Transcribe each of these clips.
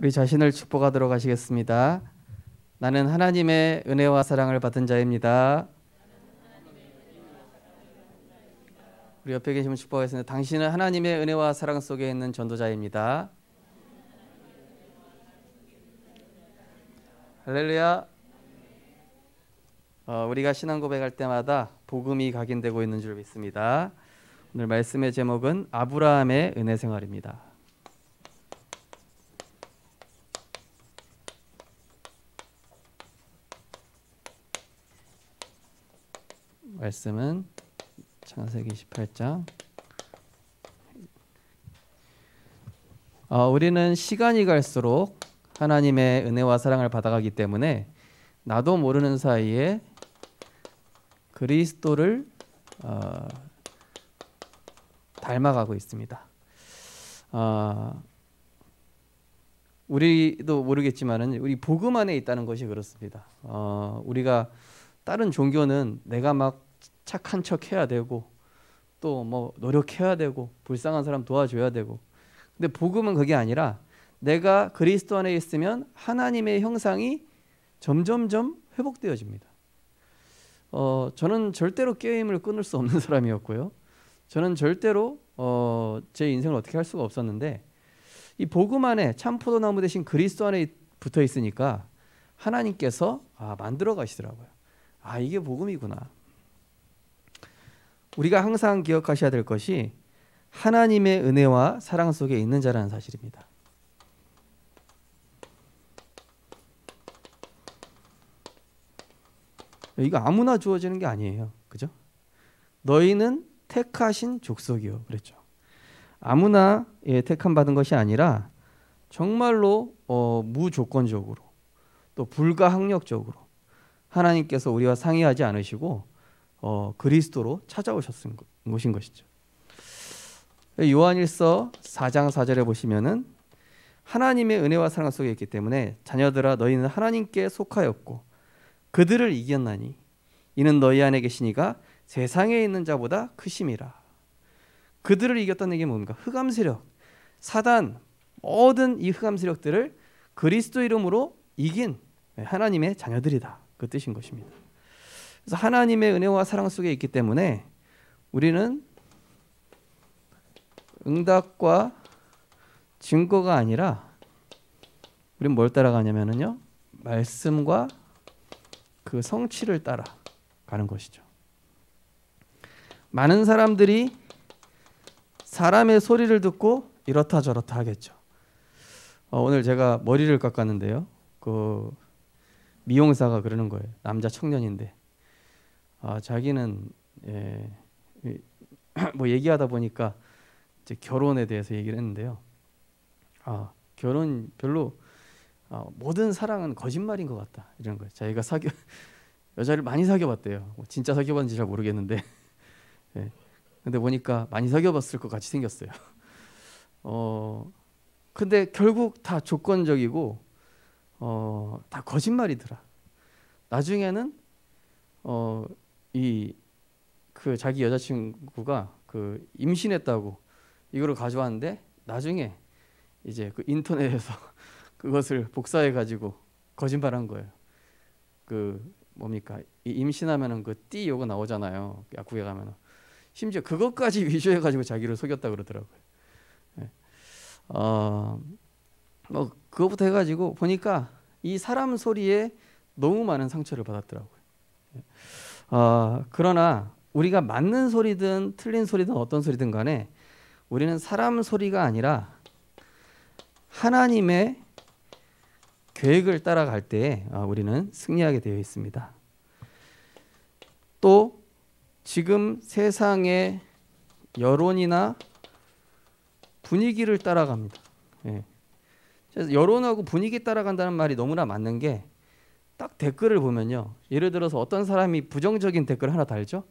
우리 자신을 축복하도록 하시겠습니다. 나는 하나님의 은혜와 사랑을 받은 자입니다. 우리 옆에 계시면 축복하겠습니다. 당신은 하나님의 은혜와 사랑 속에 있는 전도자입니다. 할렐루야. 우리가 신앙 고백할 때마다 복음이 각인되고 있는 줄 믿습니다. 오늘 말씀의 제목은 아브라함의 은혜 생활입니다. 말씀은 창세기 28장. 우리는 시간이 갈수록 하나님의 은혜와 사랑을 받아가기 때문에 나도 모르는 사이에 그리스도를 닮아가고 있습니다. 우리도 모르겠지만은 우리 복음 안에 있다는 것이 그렇습니다. 우리가 다른 종교는 내가 막 착한 척 해야 되고 또 뭐 노력해야 되고 불쌍한 사람 도와줘야 되고, 근데 복음은 그게 아니라 내가 그리스도 안에 있으면 하나님의 형상이 점점점 회복되어집니다. 저는 절대로 게임을 끊을 수 없는 사람이었고요. 저는 절대로 제 인생을 어떻게 할 수가 없었는데, 이 복음 안에 참 포도나무 대신 그리스도 안에 붙어 있으니까 하나님께서 만들어 가시더라고요. 이게 복음이구나. 우리가 항상 기억하셔야 될 것이 하나님의 은혜와 사랑 속에 있는 자라는 사실입니다. 이거 아무나 주어지는 게 아니에요. 그죠? 너희는 택하신 족속이요. 그랬죠. 아무나 택함 받은 것이 아니라 정말로 무조건적으로 또 불가항력적으로 하나님께서 우리와 상의하지 않으시고 그리스도로 찾아오셨은 것인 것이죠. 요한일서 4장 4절에 보시면은 하나님의 은혜와 사랑 속에 있기 때문에 자녀들아 너희는 하나님께 속하였고 그들을 이겼나니 이는 너희 안에 계시니가 세상에 있는 자보다 크심이라. 그들을 이겼다는 게 뭡니까? 흑암 세력, 사단, 모든 이 흑암 세력들을 그리스도 이름으로 이긴 하나님의 자녀들이다. 그 뜻인 것입니다. 그래서 하나님의 은혜와 사랑 속에 있기 때문에 우리는 응답과 증거가 아니라 우리는 뭘 따라가냐면요, 말씀과 그 성취를 따라가는 것이죠. 많은 사람들이 사람의 소리를 듣고 이렇다 저렇다 하겠죠. 오늘 제가 머리를 깎았는데요, 그 미용사가 그러는 거예요. 남자 청년인데 자기는 뭐 얘기하다 보니까 이제 결혼에 대해서 얘기를 했는데요. 결혼 별로 모든 사랑은 거짓말인 것 같다 이런 거예요. 자기가 여자를 많이 사귀어봤대요. 진짜 사귀어봤는지 잘 모르겠는데 근데 보니까 많이 사귀어봤을 것 같이 생겼어요. 근데 결국 다 조건적이고 다 거짓말이더라. 나중에는 그 자기 여자친구가 그 임신했다고 이거를 가져왔는데 나중에 이제 그 인터넷에서 그것을 복사해 가지고 거짓말한 거예요. 그 뭡니까? 이 임신하면은 그 띠 요거 나오잖아요. 약국에 가면은. 심지어 그것까지 위조해 가지고 자기를 속였다 그러더라고요. 뭐 그거부터 해가지고 보니까 이 사람 소리에 너무 많은 상처를 받았더라고요. 그러나 우리가 맞는 소리든 틀린 소리든 어떤 소리든 간에 우리는 사람 소리가 아니라 하나님의 계획을 따라갈 때 우리는 승리하게 되어 있습니다. 또 지금 세상의 여론이나 분위기를 따라갑니다. 여론하고 분위기 따라간다는 말이 너무나 맞는 게, 딱 댓글을 보면요, 예를 들어서 어떤 사람이 부정적인 댓글 하나 달죠?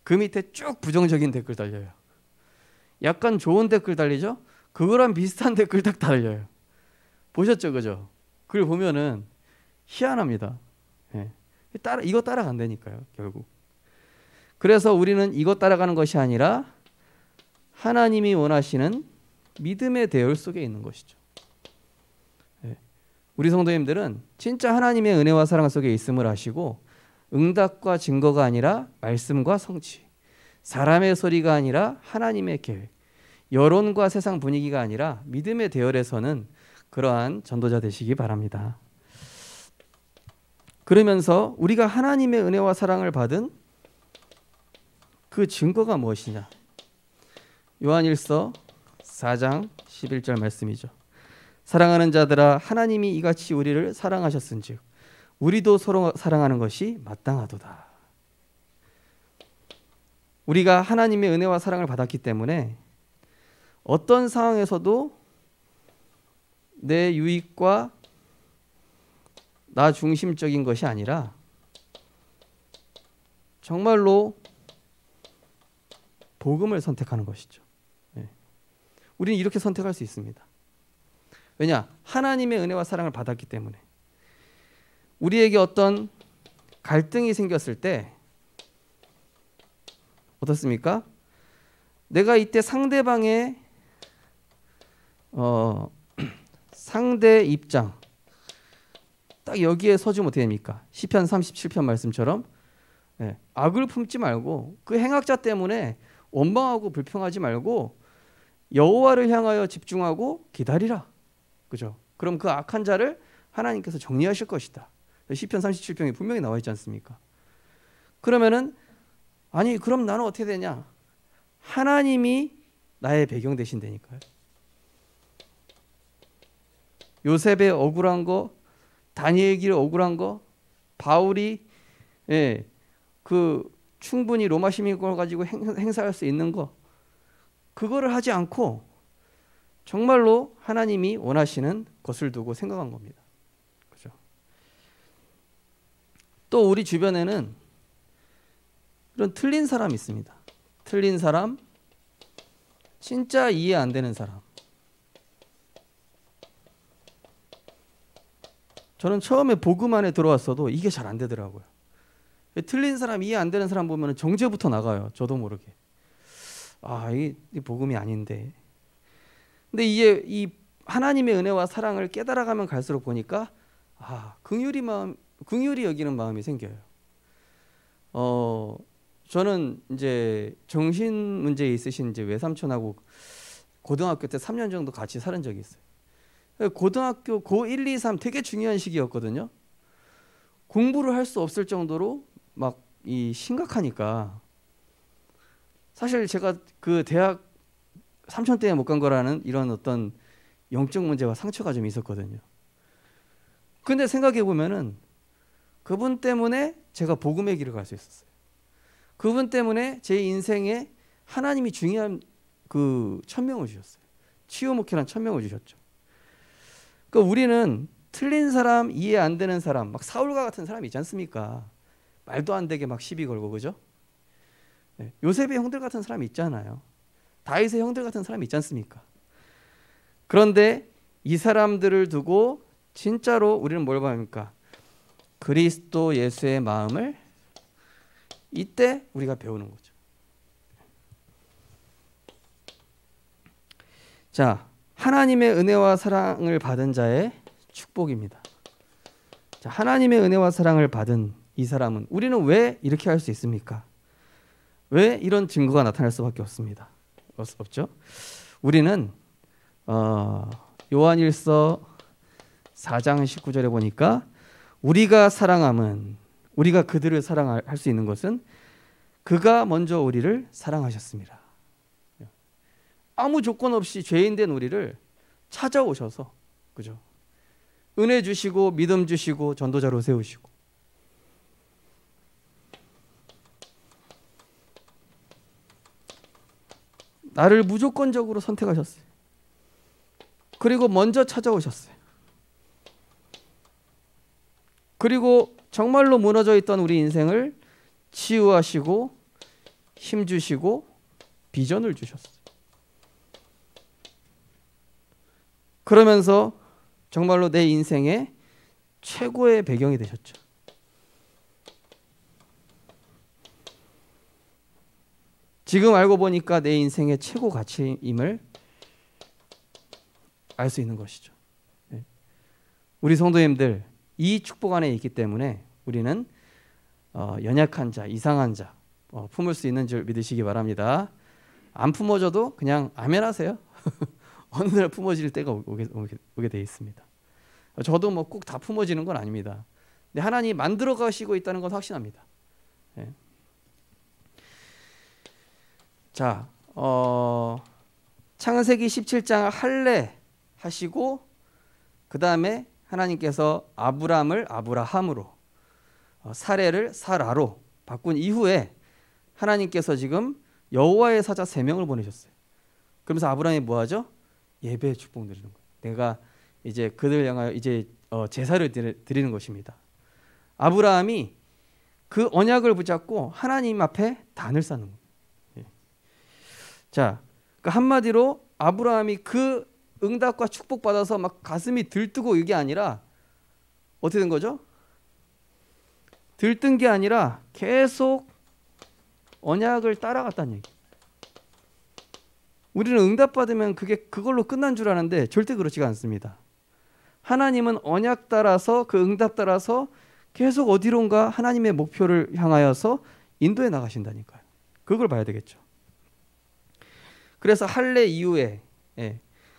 그 밑에 쭉 부정적인 댓글 달려요. 약간 좋은 댓글 달리죠? 그거랑 비슷한 댓글 딱 달려요. 보셨죠, 그죠? 그걸 보면은 희한합니다. 이거 따라간다니까요, 결국. 그래서 우리는 이거 따라가는 것이 아니라 하나님이 원하시는 믿음의 대열 속에 있는 것이죠. 우리 성도님들은 진짜 하나님의 은혜와 사랑 속에 있음을 아시고 응답과 증거가 아니라 말씀과 성취, 사람의 소리가 아니라 하나님의 계획, 여론과 세상 분위기가 아니라 믿음의 대열에서는 그러한 전도자 되시기 바랍니다. 그러면서 우리가 하나님의 은혜와 사랑을 받은 그 증거가 무엇이냐? 요한일서 4장 11절 말씀이죠. 사랑하는 자들아 하나님이 이같이 우리를 사랑하셨은즉 우리도 서로 사랑하는 것이 마땅하도다. 우리가 하나님의 은혜와 사랑을 받았기 때문에 어떤 상황에서도 내 유익과 나 중심적인 것이 아니라 정말로 복음을 선택하는 것이죠. 우리는 이렇게 선택할 수 있습니다. 왜냐? 하나님의 은혜와 사랑을 받았기 때문에. 우리에게 어떤 갈등이 생겼을 때 어떻습니까? 내가 이때 상대방의 상대 입장 딱 여기에 서주면 어떻게 됩니까? 시편 37편 말씀처럼 악을 품지 말고 그 행악자 때문에 원망하고 불평하지 말고 여호와를 향하여 집중하고 기다리라. 그죠? 그럼 그 악한 자를 하나님께서 정리하실 것이다. 시편 37편에 분명히 나와 있지 않습니까? 그러면은 아니 그럼 나는 어떻게 되냐? 하나님이 나의 배경 되신다니까요. 요셉의 억울한 거, 다니엘 길 억울한 거, 바울이 그 충분히 로마 시민권을 가지고 행사할 수 있는 거, 그거를 하지 않고 정말로 하나님이 원하시는 것을 두고 생각한 겁니다. 그죠? 또 우리 주변에는 이런 틀린 사람이 있습니다. 틀린 사람, 진짜 이해 안 되는 사람. 저는 처음에 복음 안에 들어왔어도 이게 잘 안 되더라고요. 틀린 사람, 이해 안 되는 사람 보면 정죄부터 나가요. 저도 모르게. 아, 이 복음이 아닌데. 근데 이게 이 하나님의 은혜와 사랑을 깨달아가면 갈수록 보니까 긍휼히 여기는 마음이 생겨요. 저는 이제 정신 문제에 있으신 이제 외삼촌하고 고등학교 때 3년 정도 같이 살은 적이 있어요. 고등학교 고1, 2, 3 되게 중요한 시기였거든요. 공부를 할 수 없을 정도로 막 이 심각하니까 사실 제가 그 대학 삼촌 때문에 못 간 거라는 이런 어떤 영적 문제와 상처가 좀 있었거든요. 근데 생각해 보면은 그분 때문에 제가 복음의 길을 갈 수 있었어요. 그분 때문에 제 인생에 하나님이 중요한 그 천명을 주셨어요. 치유 목회란 천명을 주셨죠. 그러니까 우리는 틀린 사람, 이해 안 되는 사람, 막 사울과 같은 사람이 있지 않습니까? 말도 안 되게 막 시비 걸고, 그죠? 요셉의 형들 같은 사람이 있잖아요. 다윗의 형들 같은 사람이 있지 않습니까? 그런데 이 사람들을 두고 진짜로 우리는 뭘 봐합니까? 그리스도 예수의 마음을 이때 우리가 배우는 거죠. 자, 하나님의 은혜와 사랑을 받은 자의 축복입니다. 자, 하나님의 은혜와 사랑을 받은 이 사람은 우리는 왜 이렇게 할 수 있습니까? 왜 이런 증거가 나타날 수밖에 없죠? 우리는 요한일서 4장 19절에 보니까 우리가 그들을 사랑할 수 있는 것은 그가 먼저 우리를 사랑하셨습니다. 아무 조건 없이 죄인 된 우리를 찾아오셔서, 그죠? 은혜 주시고 믿음 주시고 전도자로 세우시고, 나를 무조건적으로 선택하셨어요. 그리고 먼저 찾아오셨어요. 그리고 정말로 무너져 있던 우리 인생을 치유하시고 힘 주시고 비전을 주셨어요. 그러면서 정말로 내 인생의 최고의 배경이 되셨죠. 지금 알고 보니까 내 인생의 최고 가치임을 알 수 있는 것이죠. 우리 성도님들 이 축복 안에 있기 때문에 우리는 연약한 자, 이상한 자 품을 수 있는 줄 믿으시기 바랍니다. 안 품어져도 그냥 아멘 하세요. 어느 날 품어질 때가 오게 돼 있습니다. 저도 뭐 꼭 다 품어지는 건 아닙니다. 근데 하나님이 만들어 가시고 있다는 건 확신합니다. 네. 자, 창세기 17장 할례 하시고 그 다음에 하나님께서 아브람을 아브라함으로 사레를 사라로 바꾼 이후에 하나님께서 지금 여호와의 사자 3명을 보내셨어요. 그러면서 아브라함이 뭐하죠? 예배 축복 드리는 거예요. 내가 이제 그들 향하여 이제 제사를 드리는 것입니다. 아브라함이 그 언약을 붙잡고 하나님 앞에 단을 쌓는 거예요. 예. 자, 그러니까 한마디로 아브라함이 그 응답과 축복 받아서 막 가슴이 들뜨고 이게 아니라 어떻게 된 거죠? 들뜬 게 아니라 계속 언약을 따라갔다는 얘기. 우리는 응답받으면 그걸로 끝난 줄 아는데 절대 그렇지가 않습니다. 하나님은 언약 따라서 그 응답 따라서 계속 어디론가 하나님의 목표를 향하여서 인도해 나가신다니까요. 그걸 봐야 되겠죠. 그래서 할례 이후에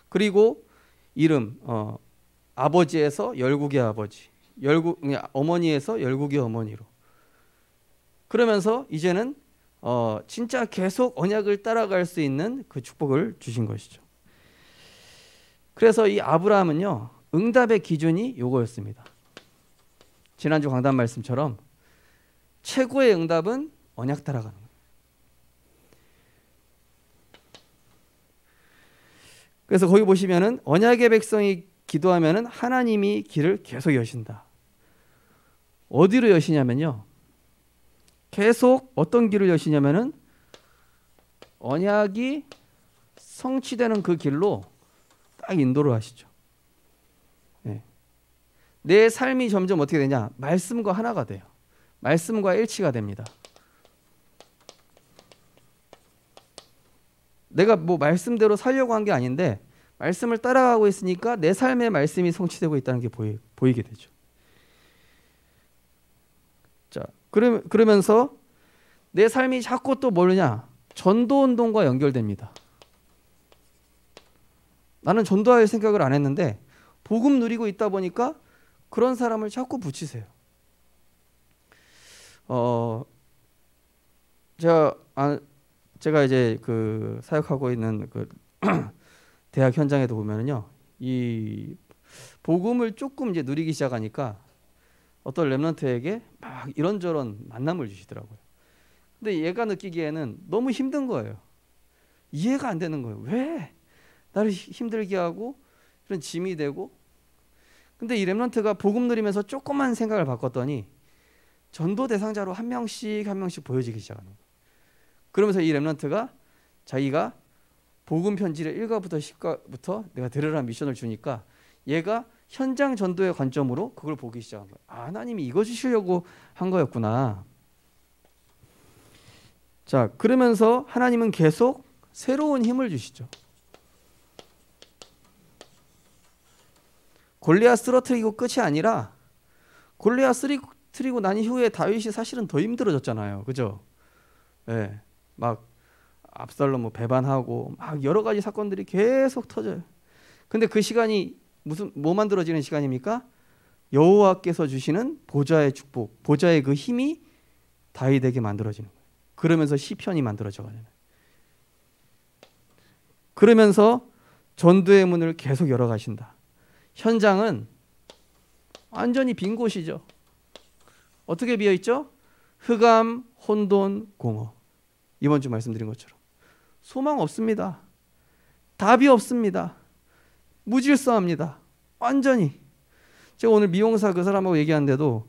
그리고 이름 아버지에서 열국의 아버지, 어머니에서 열국의 어머니로 그러면서 이제는 진짜 계속 언약을 따라갈 수 있는 그 축복을 주신 것이죠. 그래서 이 아브라함은요 응답의 기준이 요거였습니다. 지난주 강단 말씀처럼 최고의 응답은 언약 따라가는 거예요. 그래서 거기 보시면은 언약의 백성이 기도하면은 하나님이 길을 계속 여신다. 어디로 여시냐면요. 계속 어떤 길을 여시냐면은 언약이 성취되는 그 길로 딱 인도를 하시죠. 네. 내 삶이 점점 어떻게 되냐? 말씀과 하나가 돼요. 말씀과 일치가 됩니다. 내가 뭐 말씀대로 살려고 한 게 아닌데 말씀을 따라가고 있으니까 내 삶의 말씀이 성취되고 있다는 게 보이게 되죠. 자, 그러면서 내 삶이 자꾸 또 뭐냐? 전도운동과 연결됩니다. 나는 전도할 생각을 안 했는데 복음 누리고 있다 보니까 그런 사람을 자꾸 붙이세요. 제가 이제 그 사역하고 있는 그 대학 현장에도 보면은요, 이 복음을 조금 이제 누리기 시작하니까 어떤 렘넌트에게 막 이런저런 만남을 주시더라고요. 근데 얘가 느끼기에는 너무 힘든 거예요. 이해가 안 되는 거예요. 왜 나를 힘들게 하고 이런 짐이 되고? 근데 이 렘넌트가 복음 누리면서 조금만 생각을 바꿨더니 전도 대상자로 한 명씩 보여지기 시작하는 거예요. 그러면서 이 렘넌트가 자기가 복음 편지를 1과부터 10과부터 내가 들으라는 미션을 주니까 얘가 현장 전도의 관점으로 그걸 보기 시작한 거예요. 아, 하나님이 이거 주시려고 한 거였구나. 자, 그러면서 하나님은 계속 새로운 힘을 주시죠. 골리앗 쓰러뜨리고 끝이 아니라 골리앗 쓰러뜨리고 난 이후에 다윗이 사실은 더 힘들어졌잖아요. 그죠? 네, 막 압살롬 뭐 배반하고 막 여러 가지 사건들이 계속 터져요. 근데 그 시간이 뭐 만들어지는 시간입니까? 여호와께서 주시는 보좌의 축복, 보좌의 그 힘이 다윗에게 만들어지는 거예요. 그러면서 시편이 만들어져 가요. 그러면서 전도의 문을 계속 열어 가신다. 현장은 완전히 빈 곳이죠. 어떻게 비어 있죠? 흑암, 혼돈, 공허. 이번 주 말씀드린 것처럼 소망 없습니다. 답이 없습니다. 무질서합니다. 완전히. 제가 오늘 미용사 그 사람하고 얘기하는데도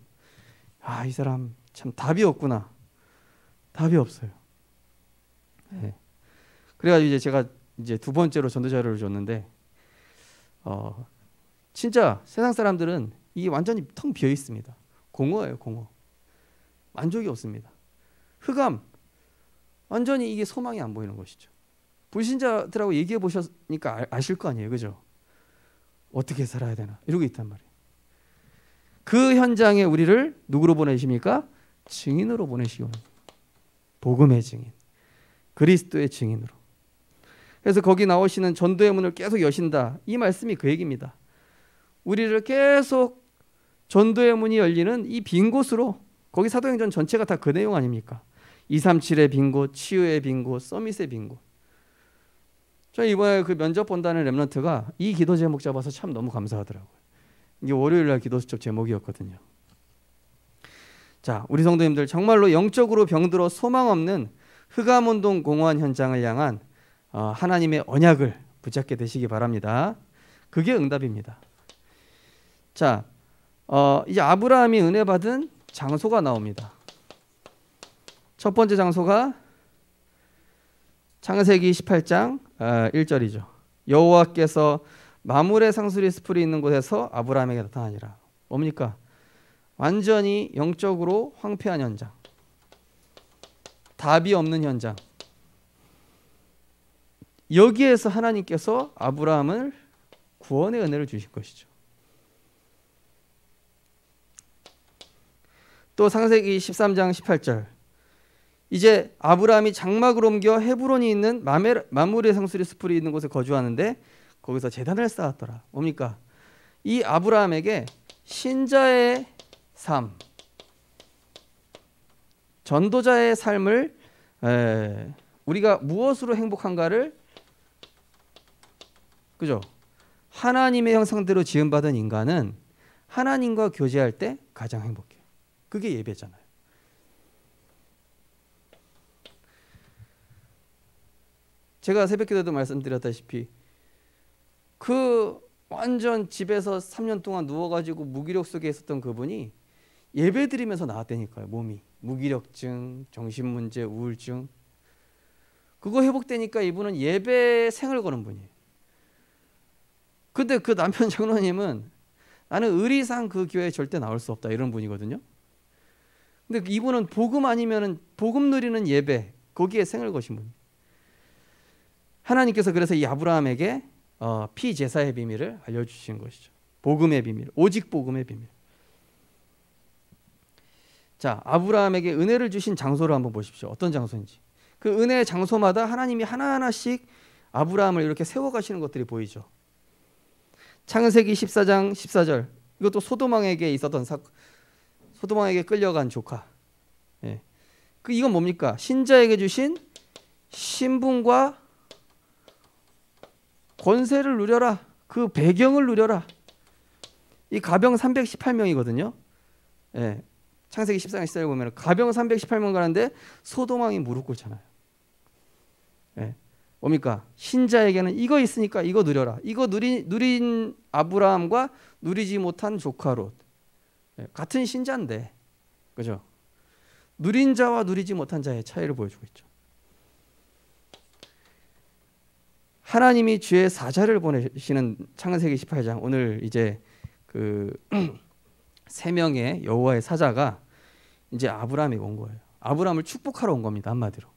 이 사람 참 답이 없구나. 답이 없어요. 네. 그래가지고 이제 제가 이제 두 번째로 전도 자료를 줬는데 진짜 세상 사람들은 이게 완전히 텅 비어 있습니다. 공허예요, 공허. 만족이 없습니다. 흑암. 완전히 이게 소망이 안 보이는 것이죠. 불신자들하고 얘기해 보셨으니까 아실 거 아니에요, 그죠? 어떻게 살아야 되나 이러고 있단 말이에요. 그 현장에 우리를 누구로 보내십니까? 증인으로 보내시기 원합니다. 복음의 증인, 그리스도의 증인으로. 그래서 거기 나오시는 전도의 문을 계속 여신다. 이 말씀이 그 얘기입니다. 우리를 계속 전도의 문이 열리는 이 빈 곳으로, 거기 사도행전 전체가 다 그 내용 아닙니까? 237의 빈 곳, 치유의 빈 곳, 서밋의 빈 곳. 저 이번에 그 면접 본다는 렘넌트가 이 기도 제목 잡아서 참 너무 감사하더라고요. 이게 월요일날 기도 수첩 제목이었거든요. 자, 우리 성도님들 정말로 영적으로 병들어 소망 없는 흑암운동 공허한 현장을 향한 하나님의 언약을 붙잡게 되시기 바랍니다. 그게 응답입니다. 자, 이제 아브라함이 은혜 받은 장소가 나옵니다. 첫 번째 장소가 창세기 18장 1절이죠. 여호와께서 마물의 상수리 스풀이 있는 곳에서 아브라함에게 나타나니라. 뭡니까? 완전히 영적으로 황폐한 현장, 답이 없는 현장. 여기에서 하나님께서 아브라함을 구원의 은혜를 주실 것이죠. 또 창세기 13장 18절, 이제 아브라함이 장막을 옮겨 헤브론이 있는 마물의 상수리 스풀이 있는 곳에 거주하는데 거기서 제단을 쌓았더라. 뭡니까? 이 아브라함에게 신자의 삶, 전도자의 삶을 우리가 무엇으로 행복한가를, 그죠? 하나님의 형상대로 지음받은 인간은 하나님과 교제할 때 가장 행복해요. 그게 예배잖아요. 제가 새벽기도도 말씀드렸다시피 그 완전 집에서 3년 동안 누워가지고 무기력 속에 있었던 그분이 예배 드리면서 나았다니까요. 몸이 무기력증, 정신문제, 우울증, 그거 회복되니까 이분은 예배 생을 거는 분이에요. 근데 그 남편 장로님은 나는 의리상 그 교회에 절대 나올 수 없다 이런 분이거든요. 근데 이분은 복음 아니면은 복음 누리는 예배, 거기에 생을 거신 분. 하나님께서 그래서 이 아브라함에게 피제사의 비밀을 알려주신 것이죠. 복음의 비밀, 오직 복음의 비밀. 자, 아브라함에게 은혜를 주신 장소를 한번 보십시오. 어떤 장소인지. 그 은혜의 장소마다 하나님이 하나하나씩 아브라함을 이렇게 세워가시는 것들이 보이죠. 창세기 14장 14절, 이것도 소돔왕에게 있었던 소돔왕에게 끌려간 조카. 예. 이건 뭡니까? 신자에게 주신 신분과 권세를 누려라. 그 배경을 누려라. 이 가병 318명이거든요. 예. 창세기 14장 14절 보면 가병 318명 가는데 소돔왕이 무릎 꿇잖아요. 예. 뭡니까? 신자에게는 이거 있으니까 이거 누려라. 이거 누린 아브라함과 누리지 못한 조카 롯. 예. 같은 신자인데, 그죠? 누린 자와 누리지 못한 자의 차이를 보여주고 있죠. 하나님이 주의 사자를 보내시는 창세기 18장, 오늘 이제 그 세 명의 여호와의 사자가 이제 아브라함에게 온 거예요. 아브라함을 축복하러 온 겁니다. 한마디로.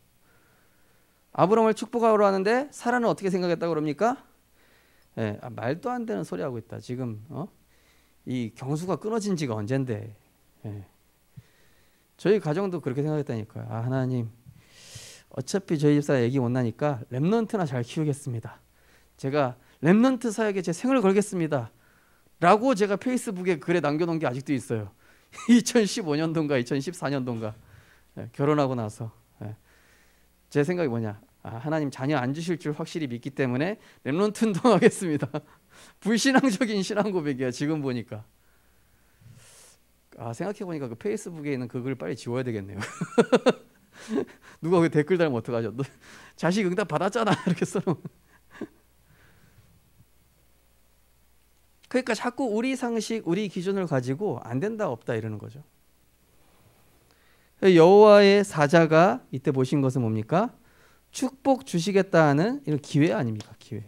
아브라함을 축복하러 하는데 사라는 어떻게 생각했다고 그럽니까? 예, 말도 안 되는 소리 하고 있다. 지금 이 경수가 끊어진 지가 언젠데. 예. 저희 가정도 그렇게 생각했다니까요. 하나님, 어차피 저희 집사 애기 못 나니까 렘넌트나 잘 키우겠습니다. 제가 렘넌트 사역에 제 생을 걸겠습니다. 라고 제가 페이스북에 글에 남겨놓은 게 아직도 있어요. 2015년도인가 2014년도인가 결혼하고 나서. 제 생각이 뭐냐, 하나님 자녀 안 주실 줄 확실히 믿기 때문에 렘넌트 운동하겠습니다. 불신앙적인 신앙 고백이야 지금 보니까. 생각해보니까 그 페이스북에 있는 그 글 빨리 지워야 되겠네요. 누가 그 댓글 달면 어떡하죠? 너 자식 응답 받았잖아 이렇게 써놓으면. 그러니까 자꾸 우리 상식, 우리 기준을 가지고 안 된다 없다 이러는 거죠. 여호와의 사자가 이때 보신 것은 뭡니까? 축복 주시겠다 하는 이런 기회 아닙니까? 기회.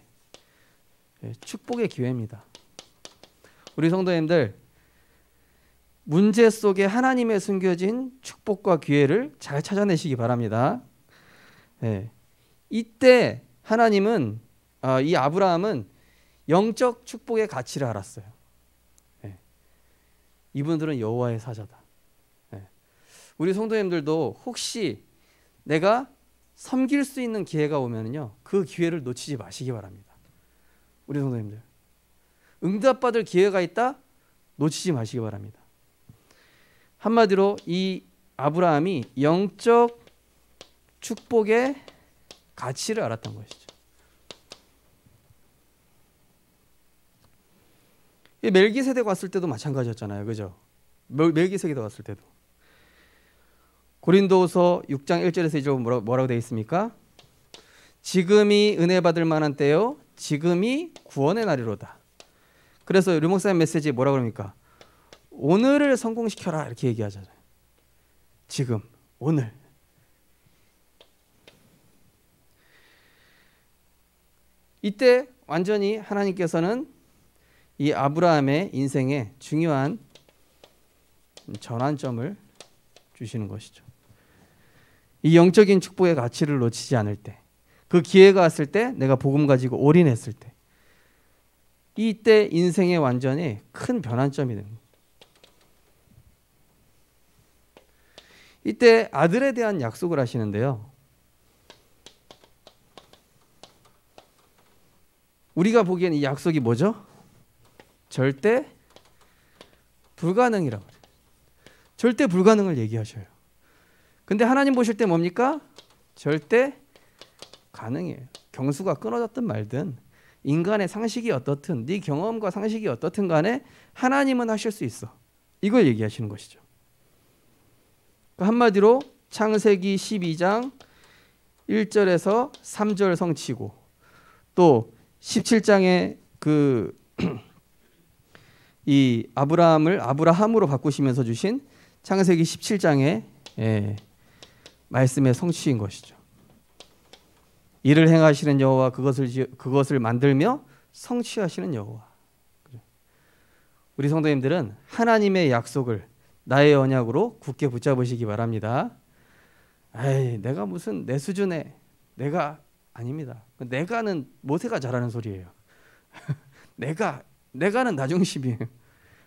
축복의 기회입니다. 우리 성도님들, 문제 속에 하나님의 숨겨진 축복과 기회를 잘 찾아내시기 바랍니다. 이때 하나님은 이 아브라함은 영적 축복의 가치를 알았어요. 이분들은 여호와의 사자다. 예. 우리 성도님들도 혹시 내가 섬길 수 있는 기회가 오면은요, 그 기회를 놓치지 마시기 바랍니다. 우리 성도님들, 응답받을 기회가 있다, 놓치지 마시기 바랍니다. 한마디로 이 아브라함이 영적 축복의 가치를 알았던 것이죠. 멜기세덱 왔을 때도 마찬가지였잖아요, 그죠? 멜기세덱 왔을 때도 고린도후서 6장 1절에서 2절 뭐라고 되어 있습니까? 지금이 은혜 받을 만한 때요, 지금이 구원의 날이로다. 그래서 류목사님 메시지 뭐라고 그럽니까? 오늘을 성공시켜라, 이렇게 얘기하잖아요. 지금, 오늘. 이때 완전히 하나님께서는 이 아브라함의 인생에 중요한 전환점을 주시는 것이죠. 이 영적인 축복의 가치를 놓치지 않을 때, 그 기회가 왔을 때, 내가 복음 가지고 올인했을 때, 이때 인생의 완전히 큰 변환점이 됩니다. 이때 아들에 대한 약속을 하시는데요, 우리가 보기엔 이 약속이 뭐죠? 절대 불가능이라고 그래요. 절대 불가능을 얘기하셔요. 근데 하나님 보실 때 뭡니까? 절대 가능해요. 경수가 끊어졌든 말든, 인간의 상식이 어떻든, 네 경험과 상식이 어떻든 간에 하나님은 하실 수 있어. 이걸 얘기하시는 것이죠. 한마디로 창세기 12장 1절에서 3절 성취고, 또 17장에 이 아브라함으로 바꾸시면서 주신 창세기 17장의 말씀의 성취인 것이죠. 이를 행하시는 여호와, 그것을 만들며 성취하시는 여호와. 우리 성도님들은 하나님의 약속을 나의 언약으로 굳게 붙잡으시기 바랍니다. 내가 무슨 내 수준의 내가 아닙니다. 내가는 모세가 잘하는 소리예요. 내가는 나 중심이에요.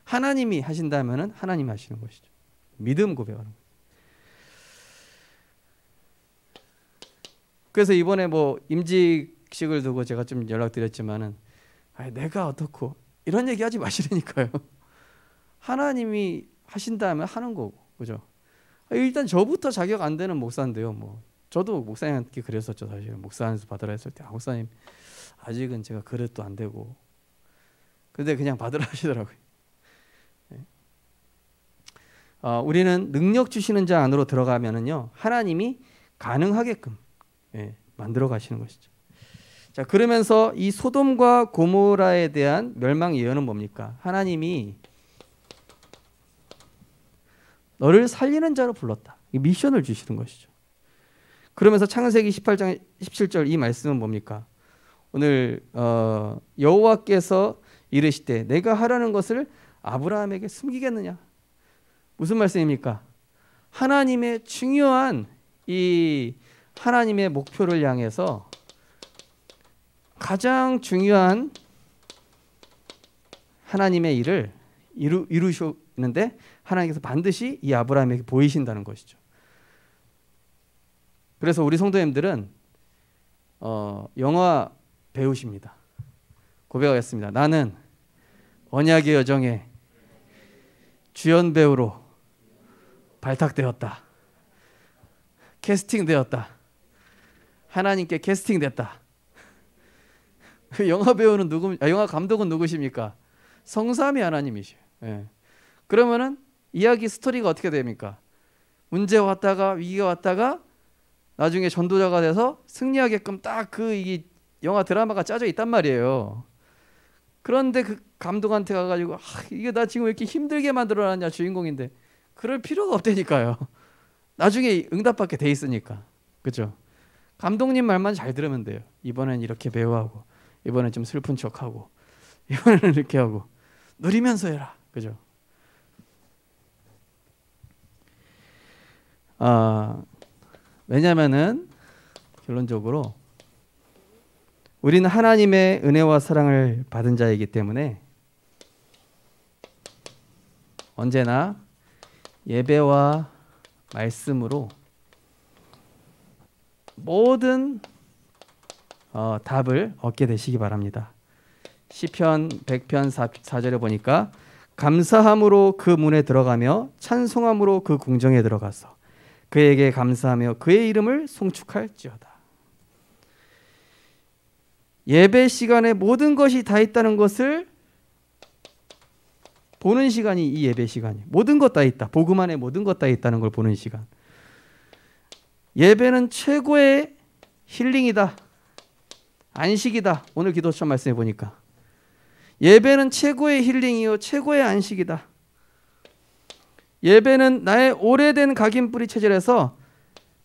하나님이 하신다면은 하나님 하시는 것이죠. 믿음 고백하는 거예요. 그래서 이번에 뭐 임직식을 두고 제가 좀 연락드렸지만은 내가 어떻고 이런 얘기 하지 마시라니까요. 하나님이 하신다면 하는 거고, 그죠? 일단 저부터 자격 안 되는 목사인데요. 뭐 저도 목사님한테 그랬었죠. 사실 목사 안수 받으라 했을 때 목사님 아직은 제가 그릇도 안 되고, 근데 그냥 받으라 하시더라고요. 우리는 능력 주시는 자 안으로 들어가면은요, 하나님이 가능하게끔 만들어 가시는 것이죠. 자, 그러면서 이 소돔과 고모라에 대한 멸망 예언은 뭡니까? 하나님이 너를 살리는 자로 불렀다. 이 미션을 주시는 것이죠. 그러면서 창세기 18장 17절 이 말씀은 뭡니까? 오늘 여호와께서 이르시되 내가 하라는 것을 아브라함에게 숨기겠느냐? 무슨 말씀입니까? 하나님의 중요한 이 하나님의 목표를 향해서 가장 하나님의 일을 이루시는데 하나님께서 반드시 이 아브라함에게 보이신다는 것이죠. 그래서 우리 성도님들은 영화 배우십니다. 고백하겠습니다. 나는 언약의 여정에 주연 배우로 발탁되었다. 캐스팅되었다. 하나님께 캐스팅됐다. 영화 배우는 영화 감독은 누구십니까? 성삼위 하나님이시죠. 그러면은 이야기 스토리가 어떻게 됩니까? 문제 왔다가 위기가 왔다가 나중에 전도자가 돼서 승리하게끔 딱 이 영화 드라마가 짜져 있단 말이에요. 그런데 그 감독한테 가가지고 이게 나 지금 왜 이렇게 힘들게 만들어놨냐, 주인공인데. 그럴 필요가 없다니까요. 나중에 응답받게 돼 있으니까. 그죠? 감독님 말만 잘 들으면 돼요. 이번엔 이렇게 배우하고, 이번엔 좀 슬픈 척하고, 이번에는 이렇게 하고, 누리면서 해라. 그죠? 왜냐면은 결론적으로 우리는 하나님의 은혜와 사랑을 받은 자이기 때문에 언제나 예배와 말씀으로 모든 답을 얻게 되시기 바랍니다. 시편 100편 4절에 보니까 감사함으로 그 문에 들어가며 찬송함으로 그 궁정에 들어가서 그에게 감사하며 그의 이름을 송축할지어다. 예배 시간에 모든 것이 다 있다는 것을 보는 시간이 이 예배 시간이 모든 것 다 있다. 복음 안에 모든 것 다 있다는 걸 보는 시간. 예배는 최고의 힐링이다. 안식이다. 오늘 기도처 말씀해 보니까 예배는 최고의 힐링이요 최고의 안식이다. 예배는 나의 오래된 각인뿌리 체질에서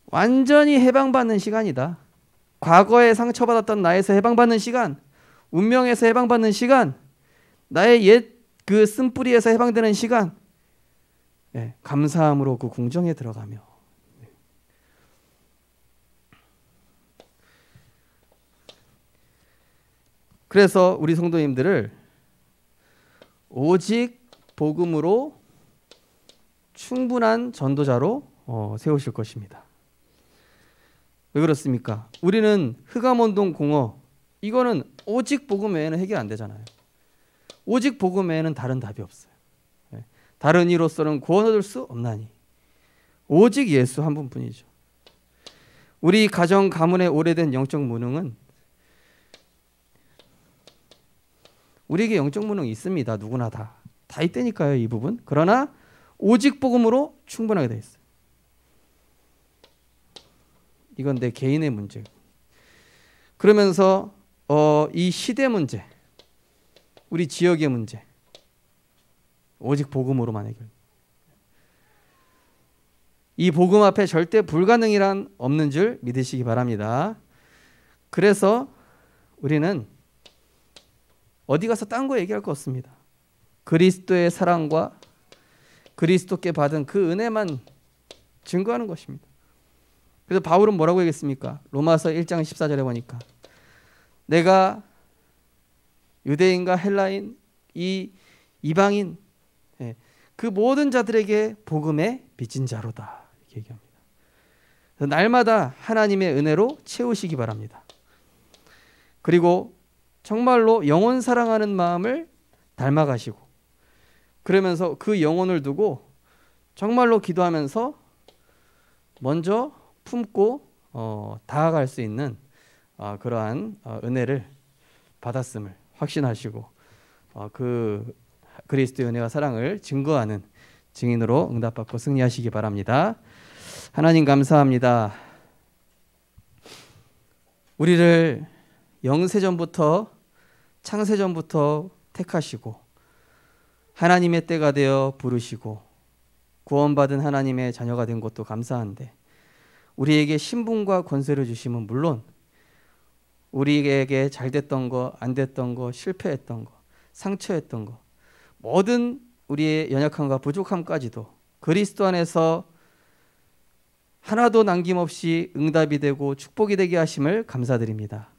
완전히 해방받는 시간이다. 과거에 상처받았던 나에서 해방받는 시간, 운명에서 해방받는 시간, 나의 옛 그 쓴뿌리에서 해방되는 시간, 감사함으로 그 궁정에 들어가며 그래서 우리 성도님들을 오직 복음으로 충분한 전도자로 세우실 것입니다. 왜 그렇습니까? 우리는 흑암운동 공허 이거는 오직 복음 외에는 해결 안 되잖아요. 오직 복음 외에는 다른 답이 없어요. 다른 이로서는 구원 얻을 수 없나니 오직 예수 한 분뿐이죠. 우리 가정 가문의 오래된 영적 무능은 우리에게 영적 무능이 있습니다. 누구나 다 있다니까요. 이 부분. 그러나 오직 복음으로 충분하게 되어 있어요. 이건 내 개인의 문제. 그러면서 이 시대 문제, 우리 지역의 문제, 오직 복음으로만 해결. 이 복음 앞에 절대 불가능이란 없는 줄 믿으시기 바랍니다. 그래서 우리는 어디 가서 딴 거 얘기할 거 없습니다. 그리스도의 사랑과 그리스도께 받은 그 은혜만 증거하는 것입니다. 그래서 바울은 뭐라고 얘기했습니까? 로마서 1장 14절에 보니까 내가 유대인과 헬라인, 이 이방인 그 모든 자들에게 복음의 빚진 자로다 이렇게 얘기합니다. 그래서 날마다 하나님의 은혜로 채우시기 바랍니다. 그리고 정말로 영혼 사랑하는 마음을 닮아가시고 그러면서 그 영혼을 두고 정말로 기도하면서 먼저 품고 다가갈 수 있는 그러한 은혜를 받았음을 확신하시고 그 그리스도의 은혜와 사랑을 증거하는 증인으로 응답받고 승리하시기 바랍니다. 하나님 감사합니다. 우리를 영세전부터 창세전부터 택하시고 하나님의 때가 되어 부르시고 구원받은 하나님의 자녀가 된 것도 감사한데 우리에게 신분과 권세를 주심은 물론 우리에게 잘 됐던 거, 안 됐던 거, 실패했던 거, 상처했던 거 모든 우리의 연약함과 부족함까지도 그리스도 안에서 하나도 남김없이 응답이 되고 축복이 되게 하심을 감사드립니다.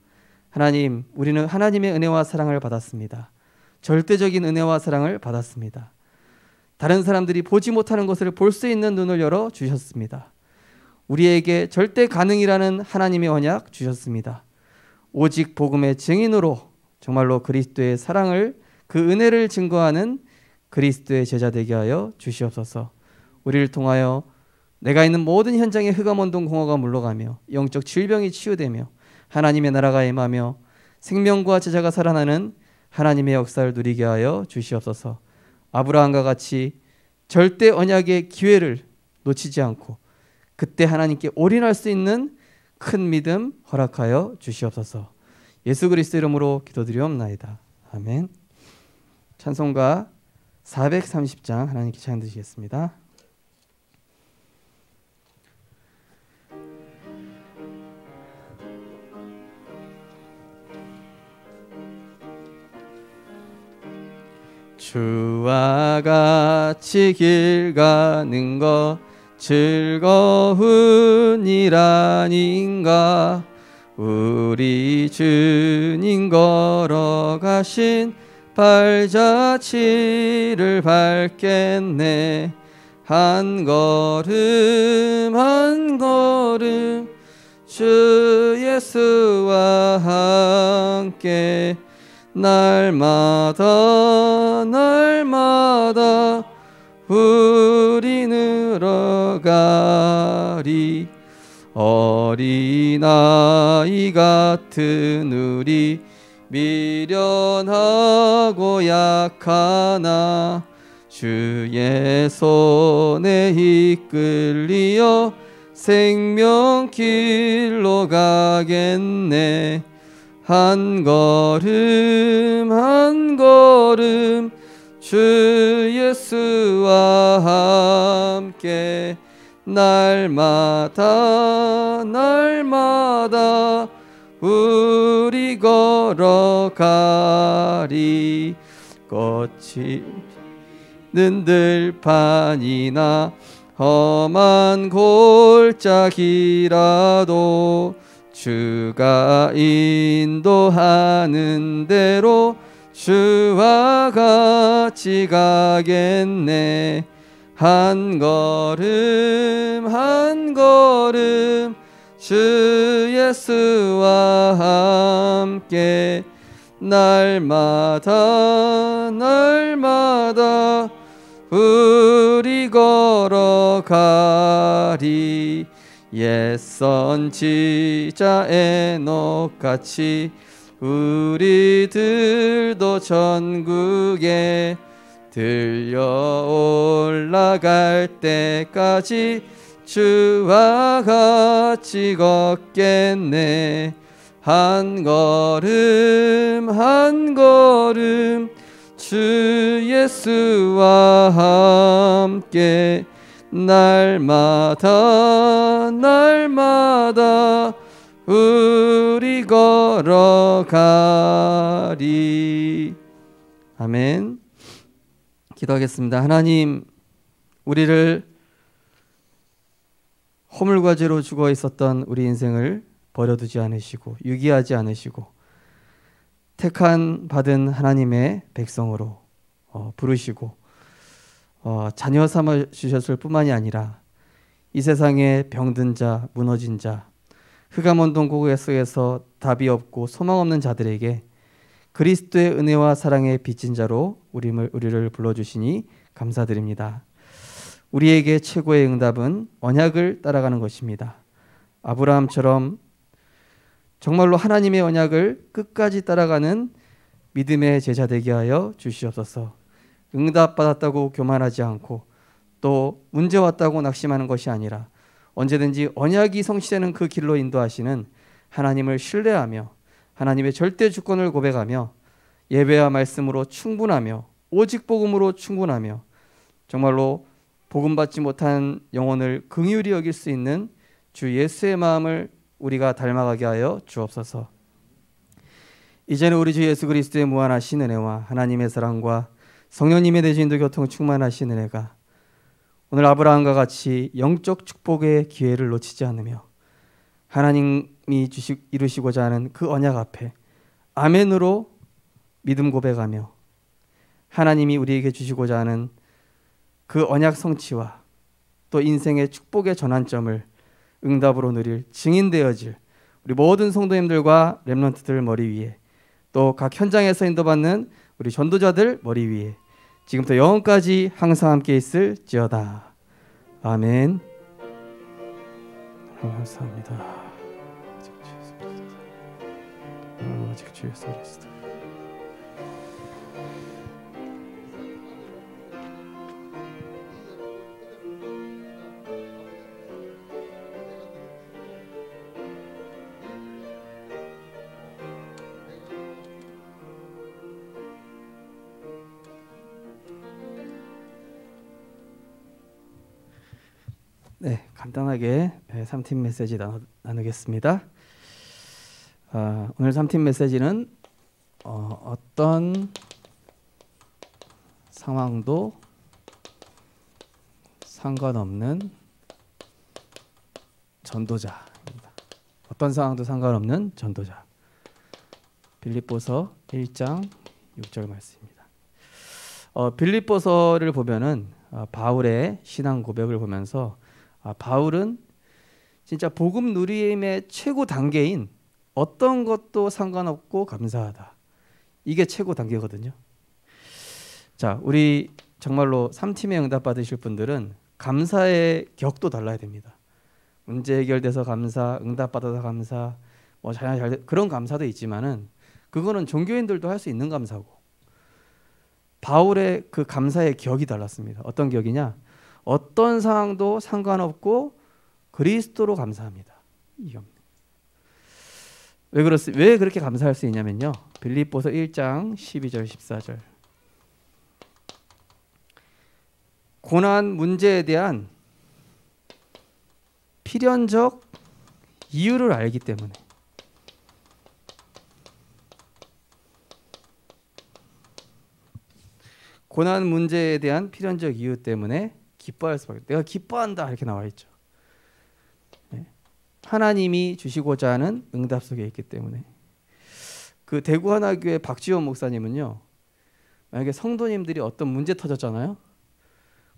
하나님, 우리는 하나님의 은혜와 사랑을 받았습니다. 절대적인 은혜와 사랑을 받았습니다. 다른 사람들이 보지 못하는 것을 볼 수 있는 눈을 열어 주셨습니다. 우리에게 절대 가능이라는 하나님의 언약 주셨습니다. 오직 복음의 증인으로 정말로 그리스도의 사랑을 그 은혜를 증거하는 그리스도의 제자 되게 하여 주시옵소서. 우리를 통하여 내가 있는 모든 현장의 흑암운동 공허가 물러가며 영적 질병이 치유되며 하나님의 나라가 임하며 생명과 제자가 살아나는 하나님의 역사를 누리게 하여 주시옵소서. 아브라함과 같이 절대 언약의 기회를 놓치지 않고 그때 하나님께 올인할 수 있는 큰 믿음 허락하여 주시옵소서. 예수 그리스도 이름으로 기도드리옵나이다. 아멘. 찬송가 430장 하나님께 찬양 드리겠습니다. 주와 같이 길 가는 것 즐거운 일 아닌가. 우리 주님 걸어가신 발자취를 밟겠네. 한 걸음 한 걸음 주 예수와 함께 날마다 날마다 우리 늘어가리. 어린아이 같은 우리 미련하고 약하나 주의 손에 이끌리어 생명길로 가겠네. 한 걸음 한 걸음 주 예수와 함께 날마다 날마다 우리 걸어가리. 거친 들판이나 험한 골짜기라도 주가 인도하는 대로 주와 같이 가겠네. 한 걸음 한 걸음 주 예수와 함께 날마다 날마다 우리 걸어가리. 옛 선지자 에녹같이 우리들도 천국에 들려 올라갈 때까지 주와 같이 걷겠네. 한 걸음 한 걸음 주 예수와 함께 날마다 날마다 우리 걸어가리. 아멘. 기도하겠습니다. 하나님, 우리를 허물과제로 죽어 있었던 우리 인생을 버려두지 않으시고 유기하지 않으시고 택한 받은 하나님의 백성으로 부르시고 자녀 삼아 주셨을 뿐만이 아니라 이 세상에 병든 자, 무너진 자, 흑암온동 고개 속에서 답이 없고 소망 없는 자들에게 그리스도의 은혜와 사랑의 빚진 자로 우리를 불러주시니 감사드립니다. 우리에게 최고의 응답은 언약을 따라가는 것입니다. 아브라함처럼 정말로 하나님의 언약을 끝까지 따라가는 믿음의 제자 되게 하여 주시옵소서. 응답받았다고 교만하지 않고 또 문제 왔다고 낙심하는 것이 아니라 언제든지 언약이 성취되는 그 길로 인도하시는 하나님을 신뢰하며 하나님의 절대 주권을 고백하며 예배와 말씀으로 충분하며 오직 복음으로 충분하며 정말로 복음 받지 못한 영혼을 긍휼히 여길 수 있는 주 예수의 마음을 우리가 닮아가게 하여 주옵소서. 이제는 우리 주 예수 그리스도의 무한하신 은혜와 하나님의 사랑과 성령님의 대신도 교통 충만하신 은혜가 오늘 아브라함과 같이 영적 축복의 기회를 놓치지 않으며 하나님이 이루시고자 하는 그 언약 앞에 아멘으로 믿음 고백하며 하나님이 우리에게 주시고자 하는 그 언약 성취와 또 인생의 축복의 전환점을 응답으로 누릴 증인되어질 우리 모든 성도님들과 렘넌트들 머리 위에 또 각 현장에서 인도받는 우리 전도자들 머리 위에 지금부터 영원까지 항상 함께 있을지어다. 아멘. 감사합니다. 오직 주 예수 그리스도. 네, 간단하게 3팀 메시지 나누겠습니다. 오늘 3팀 메시지는 어떤 상황도 상관없는 전도자입니다. 어떤 상황도 상관없는 전도자. 빌립보서 1장 6절 말씀입니다. 빌립보서를 보면은 바울의 신앙 고백을 보면서 바울은 진짜 복음 누림의 최고 단계인 어떤 것도 상관없고 감사하다. 이게 최고 단계거든요. 자, 우리 정말로 3팀에 응답 받으실 분들은 감사의 격도 달라야 됩니다. 문제 해결돼서 감사, 응답 받아서 감사, 뭐 그런 감사도 있지만은 그거는 종교인들도 할 수 있는 감사고, 바울의 그 감사의 격이 달랐습니다. 어떤 격이냐? 어떤 상황도 상관없고 그리스도로 감사합니다. 이겁니다. 왜 그렇게 감사할 수 있냐면요. 빌립보서 1장 12절 14절. 고난 문제에 대한 필연적 이유를 알기 때문에, 고난 문제에 대한 필연적 이유 때문에 기뻐할 수밖에 없다. 내가 기뻐한다 이렇게 나와 있죠. 하나님이 주시고자 하는 응답 속에 있기 때문에. 그 대구 하나교회 박지원 목사님은요, 만약에 성도님들이 어떤 문제 터졌잖아요.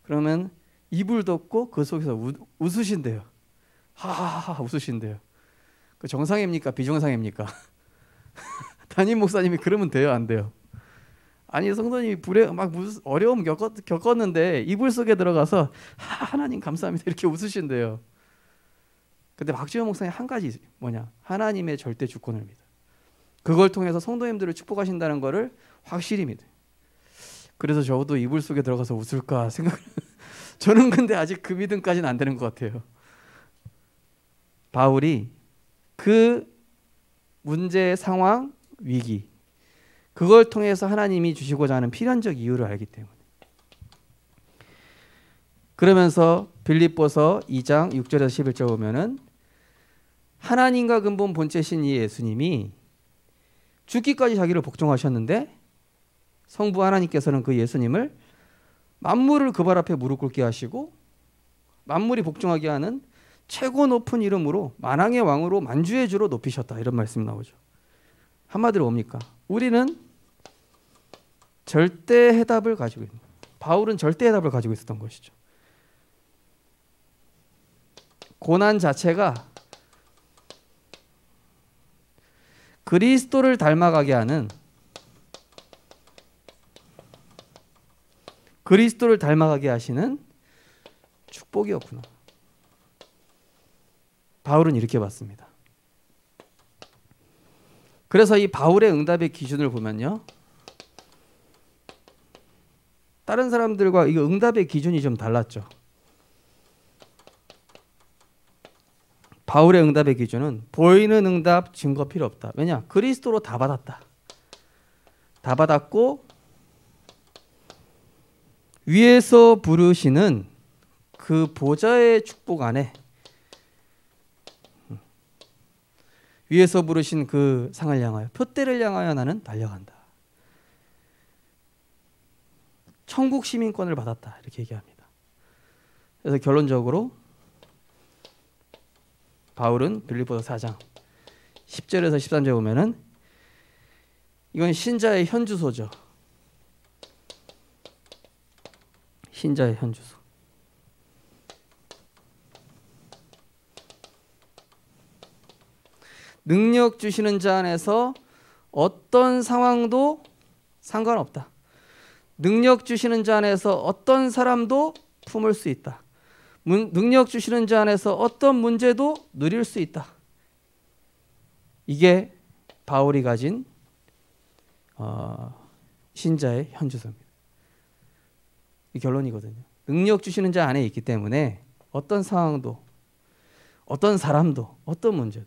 그러면 이불 덮고 그 속에서 웃으신대요. 하하하 웃으신대요. 그 정상입니까? 비정상입니까? 담임 목사님이 그러면 돼요? 안 돼요? 아니, 성도님이 불에 막 무슨 어려움 겪었는데 이불 속에 들어가서 하나님 감사합니다 이렇게 웃으신대요. 근데 박지원 목사님 한 가지 뭐냐? 하나님의 절대 주권을 믿어. 그걸 통해서 성도님들을 축복하신다는 거를 확실히 믿어요. 그래서 저도 이불 속에 들어가서 웃을까 생각. 저는 근데 아직 그 믿음까지는 안 되는 것 같아요. 바울이 그 문제, 상황, 위기, 그걸 통해서 하나님이 주시고자 하는 필연적 이유를 알기 때문에. 그러면서 빌립보서 2장 6절에서 11절 보면은 하나님과 근본 본체신 이 예수님이 죽기까지 자기를 복종하셨는데 성부 하나님께서는 그 예수님을 만물을 그 발 앞에 무릎 꿇게 하시고 만물이 복종하게 하는 최고 높은 이름으로 만왕의 왕으로 만주의 주로 높이셨다. 이런 말씀이 나오죠. 한마디로 뭡니까? 우리는 절대 해답을 가지고 있는, 바울은 절대 해답을 가지고 있었던 것이죠. 고난 자체가 그리스도를 닮아가게 하는, 그리스도를 닮아가게 하시는 축복이었구나. 바울은 이렇게 봤습니다. 그래서 이 바울의 응답의 기준을 보면요, 다른 사람들과 이 응답의 기준이 좀 달랐죠. 바울의 응답의 기준은 보이는 응답, 증거 필요 없다. 왜냐? 그리스도로 다 받았다. 다 받았고 위에서 부르시는 그 보좌의 축복 안에, 위에서 부르신 그 상을 향하여, 표대를 향하여 나는 달려간다. 천국 시민권을 받았다. 이렇게 얘기합니다. 그래서 결론적으로 바울은 빌립보서 4장 10절에서 13절 보면은 이건 신자의 현주소죠. 신자의 현주소. 능력 주시는 자 안에서 어떤 상황도 상관없다. 능력 주시는 자 안에서 어떤 사람도 품을 수 있다. 능력 주시는 자 안에서 어떤 문제도 누릴 수 있다. 이게 바울이 가진 신자의 현주소입니다. 이 결론이거든요. 능력 주시는 자 안에 있기 때문에 어떤 상황도, 어떤 사람도, 어떤 문제도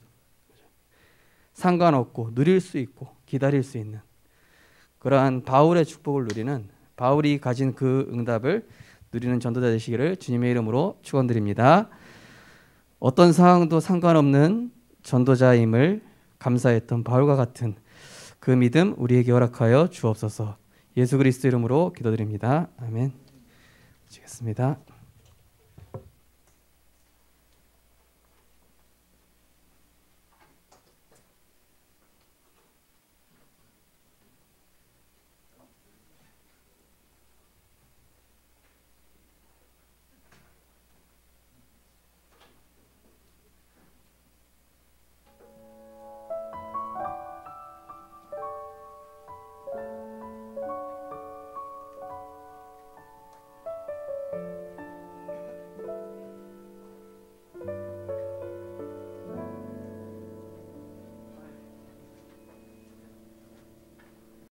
상관없고 누릴 수 있고 기다릴 수 있는 그러한 바울의 축복을 누리는, 바울이 가진 그 응답을 누리는 전도자 되시기를 주님의 이름으로 축원드립니다. 어떤 상황도 상관없는 전도자임을 감사했던 바울과 같은 그 믿음 우리에게 허락하여 주옵소서. 예수 그리스도 이름으로 기도드립니다. 아멘. 마치겠습니다.